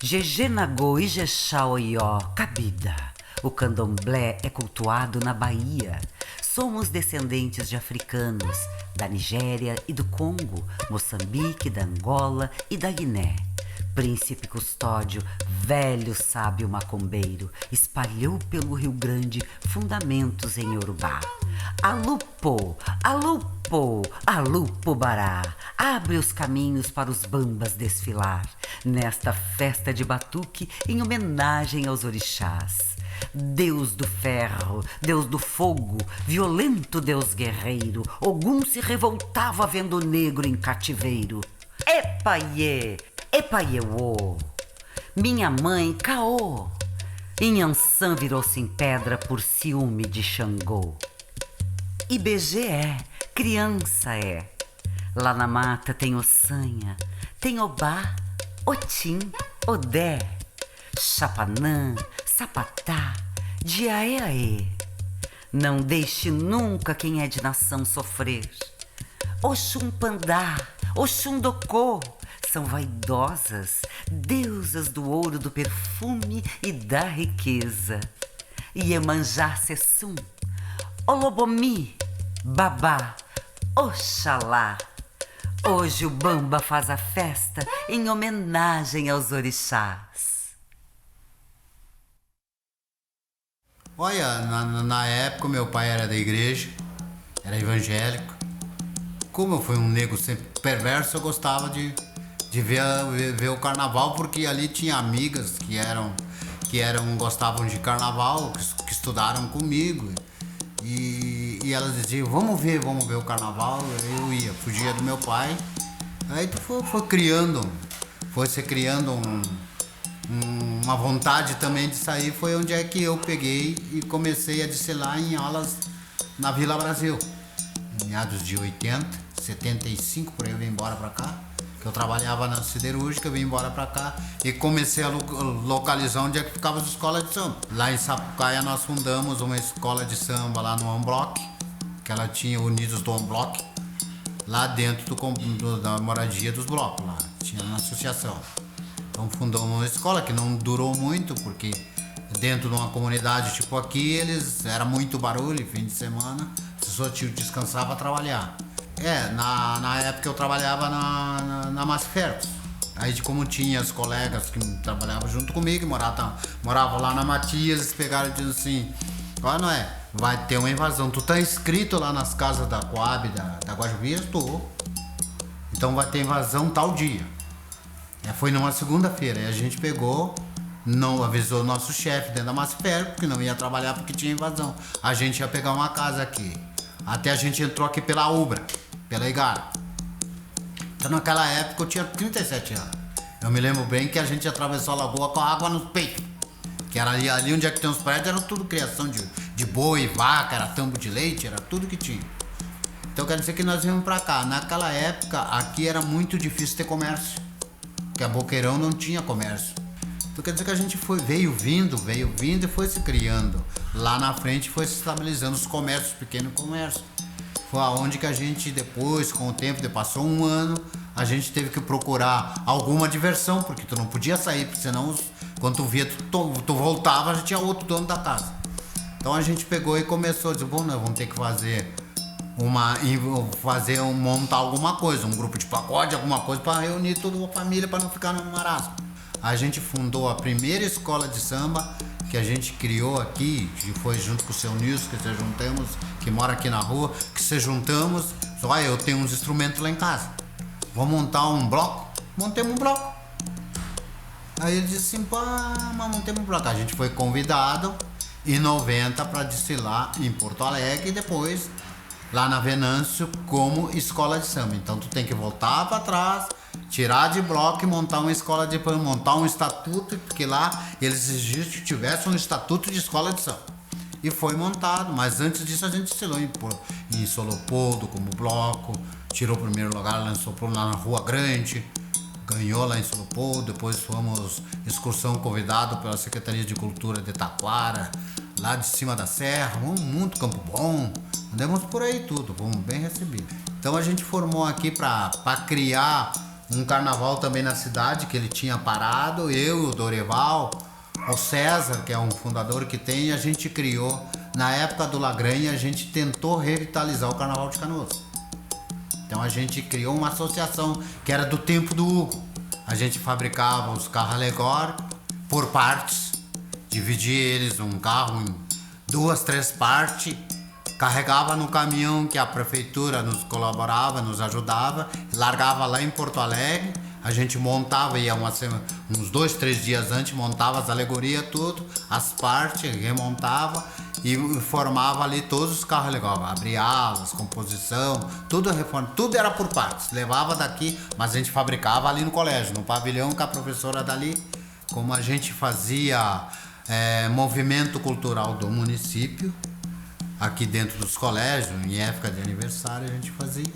Jeje Nagô, Ijexá, Oió, Cabida. O candomblé é cultuado na Bahia. Somos descendentes de africanos, da Nigéria e do Congo, Moçambique, da Angola e da Guiné. Príncipe Custódio, velho sábio macumbeiro, espalhou pelo Rio Grande fundamentos em Yorubá. Alupô, alupô, alupo-bará, abre os caminhos para os bambas desfilar, nesta festa de batuque em homenagem aos orixás. Deus do ferro, Deus do fogo, violento Deus guerreiro, Ogum se revoltava vendo o negro em cativeiro. Epaiê, epaiêô, minha mãe caô, Inhansã virou-se em pedra por ciúme de Xangô. IBGE é, criança é. Lá na mata tem Ossanha, tem Obá, Otim, Odé, Chapanã, Sapatá, Diaê-aê. Não deixe nunca quem é de nação sofrer. Oxum Pandá, Oxum Docô, são vaidosas, deusas do ouro, do perfume e da riqueza. Iemanjá Sessum, Olobomi, Babá, Oxalá. Hoje o Bamba faz a festa em homenagem aos orixás. Olha, na época meu pai era da igreja, era evangélico. Como eu fui um negro sempre perverso, eu gostava de ver o carnaval, porque ali tinha amigas que gostavam de carnaval, que estudaram comigo. E elas diziam, vamos ver o carnaval. Eu ia, fugia do meu pai. Aí foi se criando uma vontade também de sair. Foi onde é que eu peguei e comecei a desfilar em aulas na Vila Brasil. Em meados de 80, 75, por aí eu vim embora pra cá. Eu trabalhava na siderúrgica, vim embora pra cá e comecei a localizar onde é que ficava as escolas de samba. Lá em Sapucaia nós fundamos uma escola de samba lá no Unblock, que ela tinha Unidos do Unblock, lá dentro da moradia dos blocos, lá tinha uma associação. Então fundamos uma escola que não durou muito, porque dentro de uma comunidade tipo aqui, era muito barulho, fim de semana, a pessoa descansava para trabalhar. Na época eu trabalhava na Masferros. Aí como tinha as colegas que trabalhavam junto comigo, moravam lá na Matias, eles pegaram e disseram assim, ó Noé, vai ter uma invasão, tu tá inscrito lá nas casas da Coab, da Guajuvira? Tô. Então vai ter invasão tal dia. Foi numa segunda-feira, e a gente pegou, não avisou o nosso chefe dentro da Masferros, porque não ia trabalhar porque tinha invasão. A gente ia pegar uma casa aqui. Até a gente entrou aqui pela Ubra, pela Igara. Então naquela época eu tinha 37 anos. Eu me lembro bem que a gente atravessou a lagoa com a água nos peitos. Que era ali onde é que tem os prédios, era tudo criação de boi, vaca, era tambo de leite, era tudo que tinha. Então quer dizer que nós viemos pra cá. Naquela época aqui era muito difícil ter comércio. Porque a Boqueirão não tinha comércio. Então quer dizer que a gente veio vindo e foi se criando. Lá na frente foi se estabilizando os comércios, pequeno comércio. Foi aonde que a gente depois, com o tempo, passou um ano, a gente teve que procurar alguma diversão, porque tu não podia sair, porque senão quando tu via, tu voltava, já tinha outro dono da casa. Então a gente pegou e começou a dizer, bom, nós vamos ter que montar alguma coisa, um grupo de pagode, alguma coisa para reunir toda a família, para não ficar no marasmo. A gente fundou a primeira escola de samba que a gente criou aqui, que foi junto com o seu Nilson, que se juntamos, que mora aqui na rua, que se juntamos, só eu tenho uns instrumentos lá em casa. Vamos montar um bloco? Montemos um bloco. Aí ele disse assim, mas montemos um bloco. A gente foi convidado em 90 para desfilar em Porto Alegre e depois lá na Venâncio como escola de samba. Então tu tem que voltar para trás, tirar de bloco e montar uma escola montar um estatuto, porque lá eles exigiam que tivesse um estatuto de escola de samba. E foi montado, mas antes disso a gente desfilou em Solopoldo como bloco, tirou o primeiro lugar lá na Rua Grande, ganhou lá em Solopoldo, depois fomos excursão convidado pela Secretaria de Cultura de Taquara, lá de cima da serra, muito Campo Bom, andamos por aí tudo, fomos bem recebidos. Então a gente formou aqui para criar um carnaval também na cidade, que ele tinha parado, eu, o Dorival, o César, que é um fundador que tem, a gente criou, na época do Lagranha, a gente tentou revitalizar o Carnaval de Canoas. Então a gente criou uma associação que era do tempo do Hugo. A gente fabricava os carros alegóricos por partes, dividia eles um carro em 2, 3 partes, carregava no caminhão que a prefeitura nos colaborava, nos ajudava, largava lá em Porto Alegre, a gente montava, ia uns 2, 3 dias antes, montava as alegorias, tudo, as partes, remontava e formava ali todos os carros alegóricos, abria alas, composição, tudo reforma, tudo era por partes, levava daqui, mas a gente fabricava ali no colégio, no pavilhão com a professora dali, como a gente fazia movimento cultural do município, aqui dentro dos colégios, em época de aniversário a gente fazia.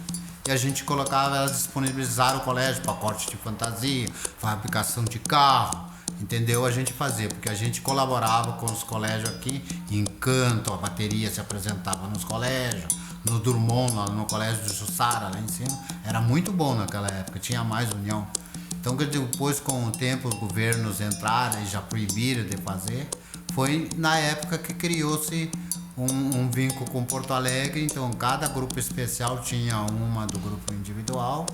E a gente colocava, elas disponibilizaram o colégio, pacote de fantasia, fabricação de carro, entendeu? A gente fazia, porque a gente colaborava com os colégios aqui, em Canto, a bateria se apresentava nos colégios, no Drummond, lá no colégio de Jussara, lá em cima. Era muito bom naquela época, tinha mais união. Então depois, com o tempo, os governos entraram e já proibiram de fazer. Foi na época que criou-se um vínculo com Porto Alegre, então cada grupo especial tinha uma do grupo individual,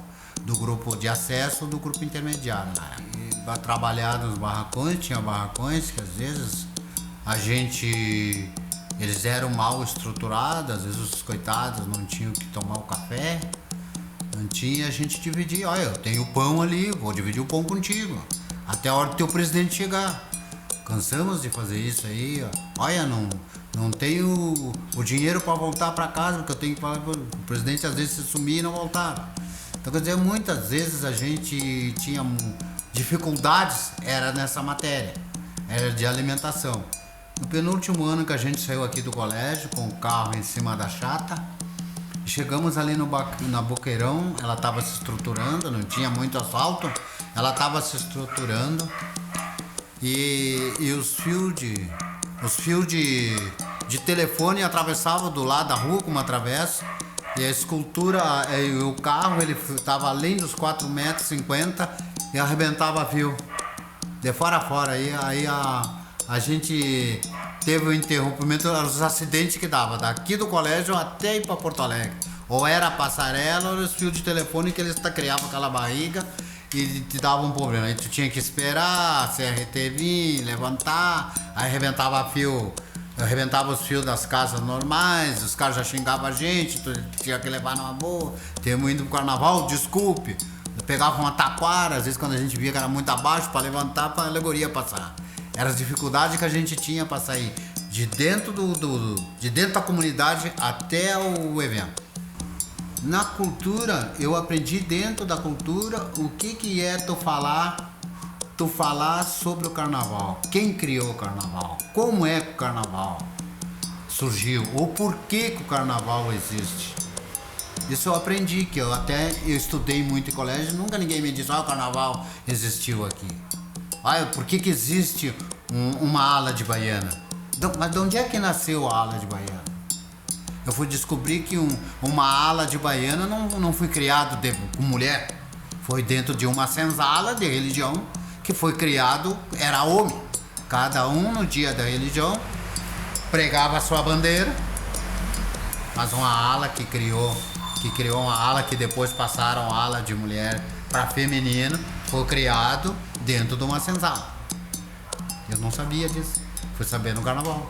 do grupo de acesso, do grupo intermediário. E para trabalhar nos barracões, tinha barracões que às vezes eles eram mal estruturados, às vezes os coitados não tinham que tomar o café, não tinha, a gente dividia, olha, eu tenho pão ali, vou dividir o pão contigo, até a hora do teu presidente chegar. Cansamos de fazer isso aí, ó. Olha, não tenho o dinheiro para voltar para casa, porque eu tenho que falar pro o presidente às vezes se sumir e não voltava. Então, quer dizer, muitas vezes a gente tinha dificuldades, era nessa matéria, era de alimentação. No penúltimo ano que a gente saiu aqui do colégio, com o carro em cima da chata, chegamos ali na Boqueirão, ela estava se estruturando, não tinha muito asfalto, ela estava se estruturando. E os fios de telefone atravessavam do lado da rua como atravessa, e a escultura, o carro, ele estava além dos 4,50 metros e arrebentava fio de fora a fora. Aí a gente teve o interrompimento, os acidentes que dava daqui do colégio até ir para Porto Alegre, ou era a passarela ou os fios de telefone que eles criavam aquela barriga e te dava um problema. Aí tu tinha que esperar a CRT vir, levantar, aí arrebentava os fios das casas normais, os caras já xingavam a gente, tu tinha que levar numa boa. Temos indo pro carnaval, desculpe. Eu pegava uma taquara, às vezes quando a gente via que era muito abaixo, para levantar, para a alegoria passar. Eram as dificuldades que a gente tinha para sair de dentro de dentro da comunidade até o evento. Na cultura, eu aprendi dentro da cultura o que é tu falar sobre o carnaval. Quem criou o carnaval? Como é que o carnaval surgiu? Ou por que o carnaval existe? Isso eu aprendi, que eu estudei muito em colégio, nunca ninguém me disse, o carnaval existiu aqui. Por que existe uma ala de baiana? Mas de onde é que nasceu a ala de baiana? Eu fui descobrir que uma ala de baiana não foi criado com mulher. Foi dentro de uma senzala de religião que foi criado, era homem. Cada um no dia da religião pregava a sua bandeira, mas uma ala que criou uma ala que depois passaram a ala de mulher para feminino, foi criado dentro de uma senzala. Eu não sabia disso, fui saber no carnaval.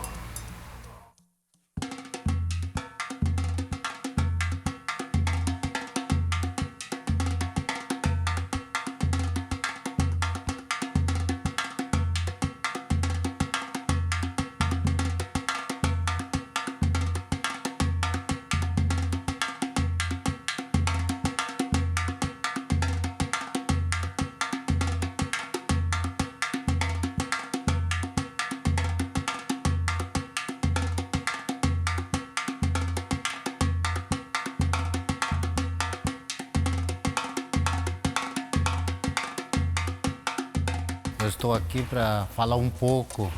Eu estou aqui para falar um pouco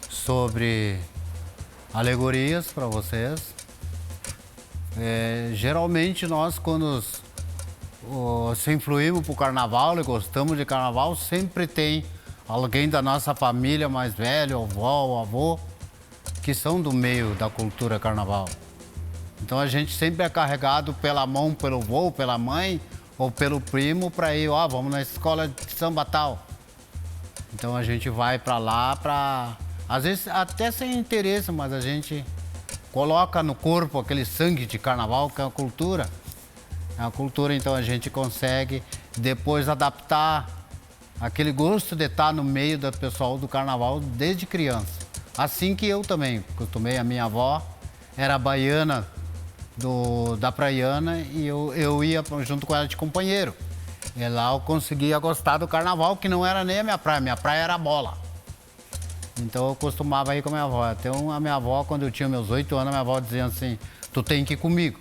sobre alegorias para vocês. Geralmente nós, quando se influímos pro carnaval e gostamos de carnaval, sempre tem alguém da nossa família mais velho, avó ou avô, que são do meio da cultura carnaval. Então a gente sempre é carregado pela mão, pelo avô, pela mãe ou pelo primo para ir, vamos na escola de samba tal. Então a gente vai para lá às vezes até sem interesse, mas a gente coloca no corpo aquele sangue de carnaval que é a cultura. É a cultura, então a gente consegue depois adaptar aquele gosto de estar no meio do pessoal do carnaval desde criança. Assim que eu também acostumei, a minha avó era baiana da Praiana e eu ia junto com ela de companheiro. E lá eu conseguia gostar do carnaval, que não era nem a minha praia era a bola. Então eu costumava ir com a minha avó. Até a minha avó, quando eu tinha meus 8 anos, a minha avó dizia assim, tu tem que ir comigo.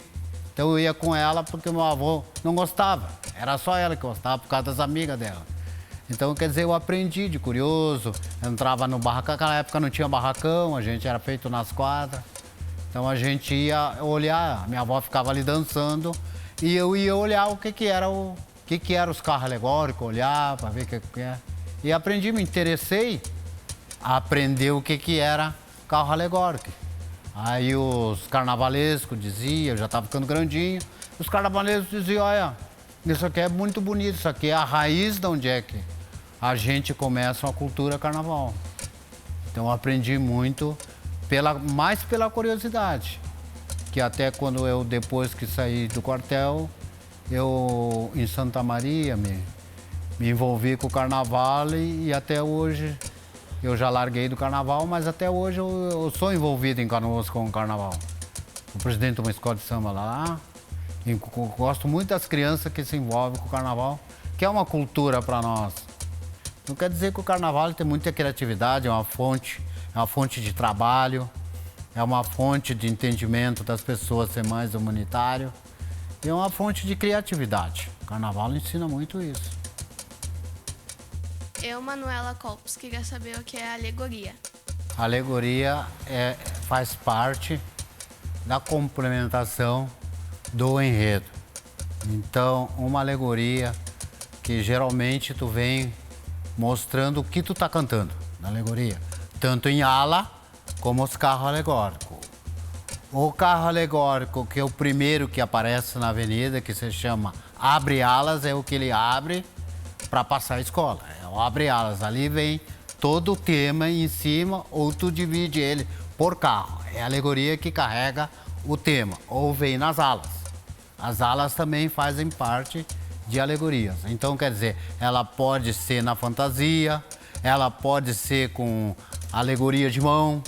Então eu ia com ela porque meu avô não gostava. Era só ela que gostava por causa das amigas dela. Então, quer dizer, eu aprendi de curioso, entrava no barracão, naquela época não tinha barracão, a gente era feito nas quadras. Então a gente ia olhar, a minha avó ficava ali dançando e eu ia olhar o que era os carros alegóricos, olhar para ver o que é. E aprendi, me interessei a aprender o que era carro alegórico. Aí os carnavalescos diziam, eu já estava ficando grandinho, os carnavalescos diziam, olha, isso aqui é muito bonito, isso aqui é a raiz de onde é que a gente começa uma cultura carnaval. Então eu aprendi muito, mais pela curiosidade, que até quando depois que saí do quartel, eu em Santa Maria me envolvi com o carnaval e até hoje eu já larguei do carnaval, mas até hoje eu sou envolvido em Canoas com o carnaval. O presidente de uma escola de samba lá, e gosto muito das crianças que se envolvem com o carnaval, que é uma cultura para nós. Não quer dizer que o carnaval tem muita criatividade, é uma fonte de trabalho, é uma fonte de entendimento das pessoas ser mais humanitário, e é uma fonte de criatividade. O carnaval ensina muito isso. Eu, Manuela Copos, queria saber o que é alegoria. A alegoria faz parte da complementação do enredo. Então, uma alegoria que geralmente tu vem mostrando o que tu tá cantando na alegoria. Tanto em ala, como os carros alegóricos. O carro alegórico, que é o primeiro que aparece na avenida, que se chama Abre Alas, é o que ele abre para passar a escola. É o Abre Alas. Ali vem todo o tema em cima, ou tu divide ele por carro. É a alegoria que carrega o tema, ou vem nas alas. As alas também fazem parte de alegorias. Então, quer dizer, ela pode ser na fantasia, ela pode ser com alegoria de mão,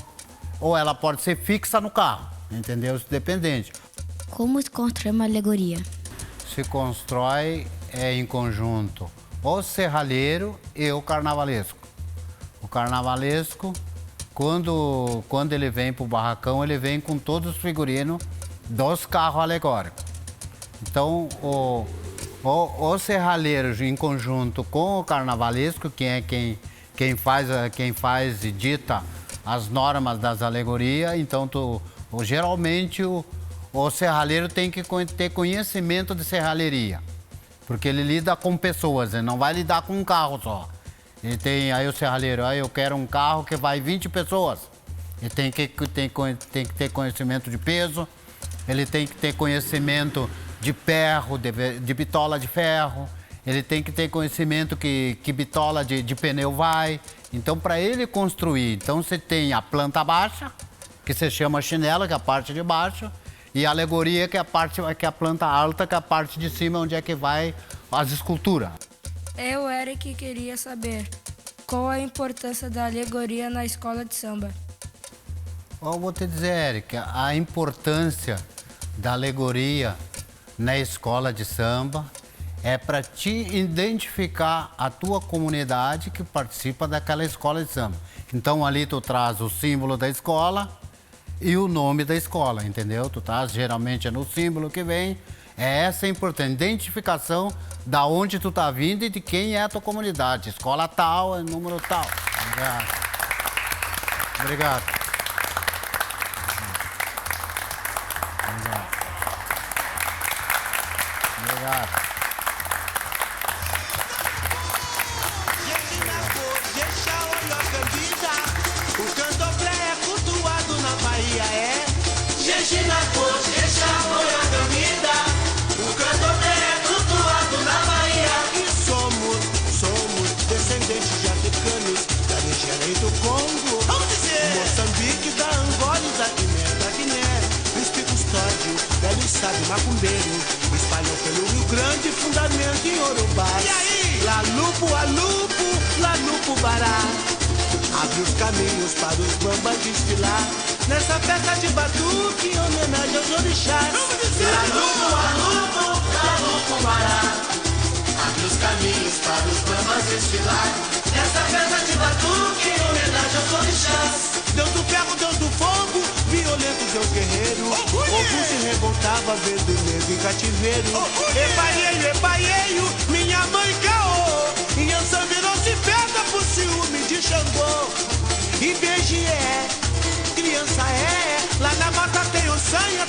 ou ela pode ser fixa no carro, entendeu? Isso dependente. Como se constrói uma alegoria? Se constrói em conjunto o serralheiro e o carnavalesco. O carnavalesco, quando ele vem para o barracão, ele vem com todos os figurinos dos carros alegóricos. Então, o serralheiro em conjunto com o carnavalesco, que é quem faz e dita as normas das alegorias, então geralmente o serralheiro tem que ter conhecimento de serralheria, porque ele lida com pessoas, ele não vai lidar com um carro só. Ele tem, aí o serralheiro, eu quero um carro que vai 20 pessoas. Ele tem que ter conhecimento de peso, ele tem que ter conhecimento de ferro, de bitola de ferro, ele tem que ter conhecimento que bitola de pneu vai. Então, para ele construir, então você tem a planta baixa, que se chama chinela, que é a parte de baixo, e a alegoria, que é a planta alta, que é a parte de cima, onde é que vai as esculturas. Eu, Eric, queria saber qual a importância da alegoria na escola de samba. Eu vou te dizer, Eric, a importância da alegoria na escola de samba é para te identificar a tua comunidade que participa daquela escola de samba. Então ali tu traz o símbolo da escola e o nome da escola, entendeu? Tu traz, geralmente é no símbolo que vem. É essa a importância, identificação da onde tu tá vindo e de quem é a tua comunidade. Escola tal, é número tal. Obrigado. Obrigado. Obrigado. sabe macumbeiro, espalhou pelo Rio Grande, fundamento em Urubá. E aí? Lalupo, alupo, lalupo, bará. Abre os caminhos para os bambas desfilar nessa festa de batuque em homenagem aos orixás. Lalupo, alupo, lalupo, bará. Abre os caminhos para os bambas desfilar nessa festa de batuque em homenagem aos orixás. Deus do ferro, Deus do fogo, violento Deus guerreiro. Ogum se revoltava vendo o negro em cativeiro. Epaieio, minha mãe caô. Yansan virou-se festa por ciúme de Xangô. IBGE, criança é. Lá na mata tem o sanha,